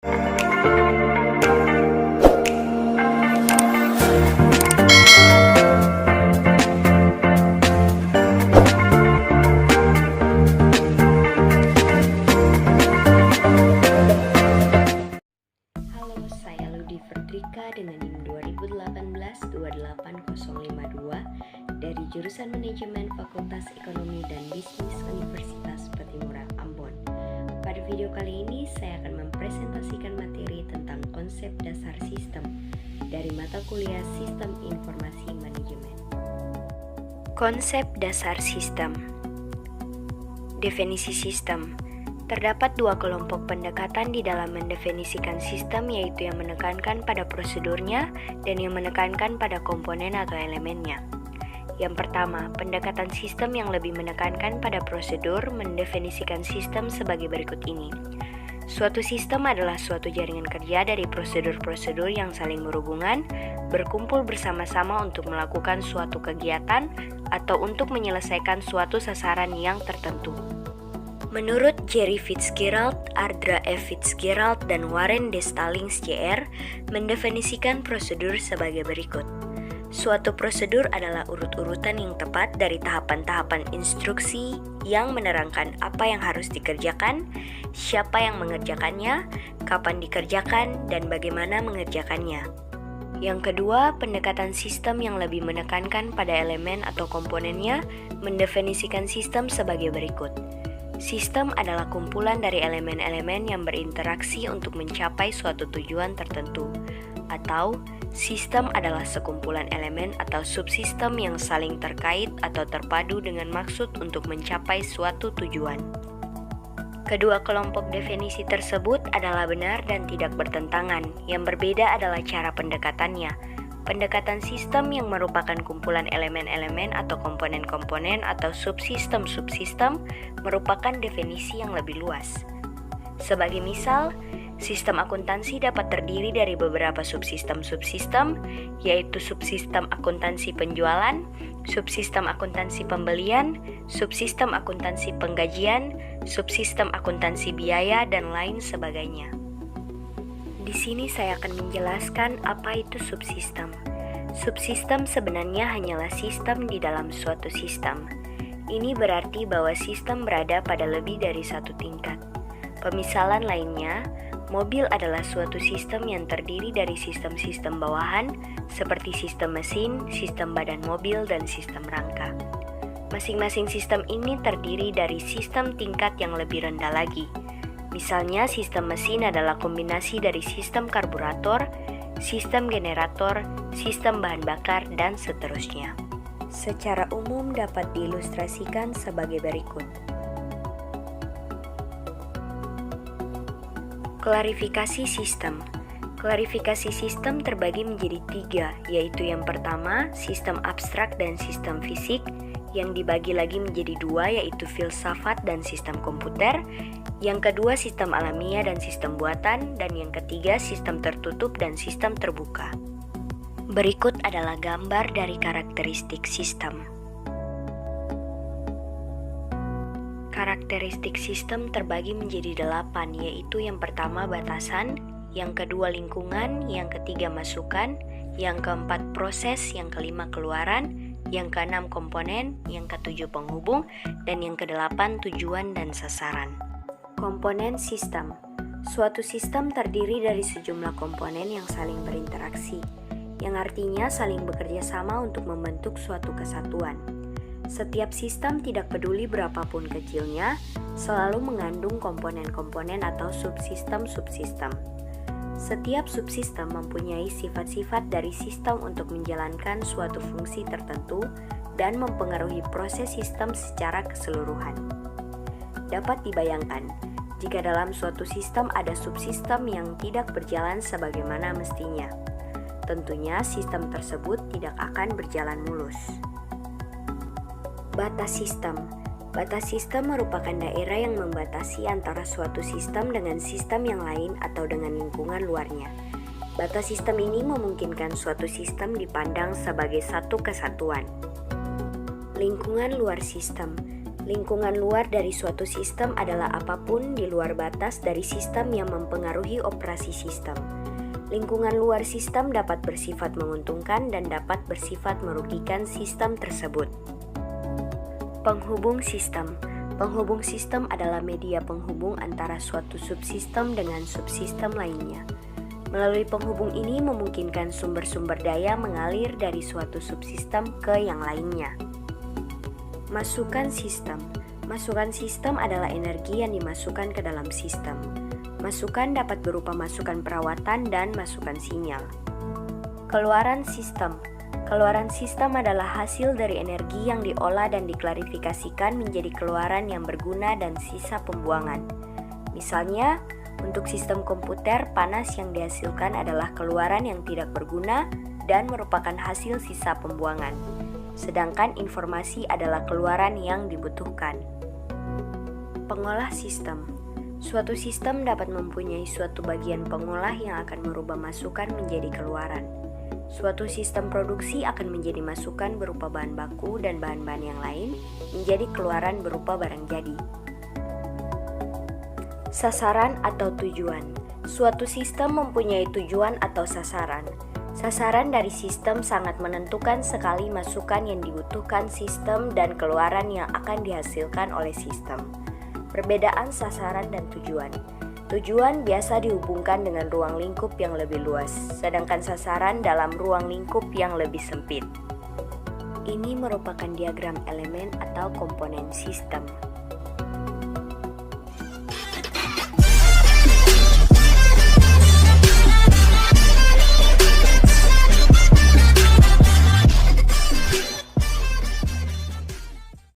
Halo, saya Ludi Ferdrika dengan NIM 2018-28052 dari jurusan Manajemen Fakultas Ekonomi dan Bisnis Universitas Patimura, Ambon. Pada video kali ini saya akan mempresentasikan materi tentang konsep dasar sistem dari mata kuliah Sistem Informasi Manajemen. Konsep dasar sistem. Definisi sistem. Terdapat dua kelompok pendekatan di dalam mendefinisikan sistem, yaitu yang menekankan pada prosedurnya dan yang menekankan pada komponen atau elemennya. Yang pertama, pendekatan sistem yang lebih menekankan pada prosedur mendefinisikan sistem sebagai berikut ini. Suatu sistem adalah suatu jaringan kerja dari prosedur-prosedur yang saling berhubungan, berkumpul bersama-sama untuk melakukan suatu kegiatan atau untuk menyelesaikan suatu sasaran yang tertentu. Menurut Jerry Fitzgerald, Ardra F. Fitzgerald, dan Warren D. Stallings Jr. mendefinisikan prosedur sebagai berikut. Suatu prosedur adalah urut-urutan yang tepat dari tahapan-tahapan instruksi yang menerangkan apa yang harus dikerjakan, siapa yang mengerjakannya, kapan dikerjakan, dan bagaimana mengerjakannya. Yang kedua, pendekatan sistem yang lebih menekankan pada elemen atau komponennya mendefinisikan sistem sebagai berikut. Sistem adalah kumpulan dari elemen-elemen yang berinteraksi untuk mencapai suatu tujuan tertentu, atau sistem adalah sekumpulan elemen atau subsistem yang saling terkait atau terpadu dengan maksud untuk mencapai suatu tujuan. Kedua kelompok definisi tersebut adalah benar dan tidak bertentangan. Yang berbeda adalah cara pendekatannya. Pendekatan sistem yang merupakan kumpulan elemen-elemen atau komponen-komponen atau subsistem-subsistem merupakan definisi yang lebih luas. Sebagai misal, sistem akuntansi dapat terdiri dari beberapa subsistem-subsistem, yaitu subsistem akuntansi penjualan, subsistem akuntansi pembelian, subsistem akuntansi penggajian, subsistem akuntansi biaya, dan lain sebagainya. Di sini saya akan menjelaskan apa itu subsistem. Subsistem sebenarnya hanyalah sistem di dalam suatu sistem. Ini berarti bahwa sistem berada pada lebih dari satu tingkat. Pemisalan lainnya, mobil adalah suatu sistem yang terdiri dari sistem-sistem bawahan seperti sistem mesin, sistem badan mobil, dan sistem rangka. Masing-masing sistem ini terdiri dari sistem tingkat yang lebih rendah lagi. Misalnya, sistem mesin adalah kombinasi dari sistem karburator, sistem generator, sistem bahan bakar, dan seterusnya. Secara umum dapat diilustrasikan sebagai berikut. Klarifikasi sistem. Klarifikasi sistem terbagi menjadi tiga, yaitu yang pertama, sistem abstrak dan sistem fisik, yang dibagi lagi menjadi dua, yaitu filsafat dan sistem komputer, yang kedua sistem alamiah dan sistem buatan, dan yang ketiga sistem tertutup dan sistem terbuka. Berikut adalah gambar dari karakteristik sistem. Karakteristik sistem terbagi menjadi 8, yaitu yang pertama batasan, yang kedua lingkungan, yang ketiga masukan, yang keempat proses, yang kelima keluaran, yang keenam komponen, yang ketujuh penghubung, dan yang kedelapan tujuan dan sasaran. Komponen sistem. Suatu sistem terdiri dari sejumlah komponen yang saling berinteraksi, yang artinya saling bekerja sama untuk membentuk suatu kesatuan. Setiap sistem, tidak peduli berapapun kecilnya, selalu mengandung komponen-komponen atau subsistem-subsistem. Setiap subsistem mempunyai sifat-sifat dari sistem untuk menjalankan suatu fungsi tertentu dan mempengaruhi proses sistem secara keseluruhan. Dapat dibayangkan, jika dalam suatu sistem ada subsistem yang tidak berjalan sebagaimana mestinya, tentunya sistem tersebut tidak akan berjalan mulus. Batas sistem. Batas sistem merupakan daerah yang membatasi antara suatu sistem dengan sistem yang lain atau dengan lingkungan luarnya. Batas sistem ini memungkinkan suatu sistem dipandang sebagai satu kesatuan. Lingkungan luar sistem. Lingkungan luar dari suatu sistem adalah apapun di luar batas dari sistem yang mempengaruhi operasi sistem. Lingkungan luar sistem dapat bersifat menguntungkan dan dapat bersifat merugikan sistem tersebut. Penghubung sistem. Penghubung sistem adalah media penghubung antara suatu subsistem dengan subsistem lainnya. Melalui penghubung ini memungkinkan sumber-sumber daya mengalir dari suatu subsistem ke yang lainnya. Masukan sistem. Masukan sistem adalah energi yang dimasukkan ke dalam sistem. Masukan dapat berupa masukan perawatan dan masukan sinyal. Keluaran sistem. Keluaran sistem adalah hasil dari energi yang diolah dan diklarifikasikan menjadi keluaran yang berguna dan sisa pembuangan. Misalnya, untuk sistem komputer, panas yang dihasilkan adalah keluaran yang tidak berguna dan merupakan hasil sisa pembuangan. Sedangkan informasi adalah keluaran yang dibutuhkan. Pengolah sistem. Suatu sistem dapat mempunyai suatu bagian pengolah yang akan merubah masukan menjadi keluaran. Suatu sistem produksi akan menjadi masukan berupa bahan baku dan bahan-bahan yang lain menjadi keluaran berupa barang jadi. Sasaran atau tujuan. Suatu sistem mempunyai tujuan atau sasaran. Sasaran dari sistem sangat menentukan sekali masukan yang dibutuhkan sistem dan keluaran yang akan dihasilkan oleh sistem. Perbedaan sasaran dan tujuan. Tujuan biasa dihubungkan dengan ruang lingkup yang lebih luas, sedangkan sasaran dalam ruang lingkup yang lebih sempit. Ini merupakan diagram elemen atau komponen sistem.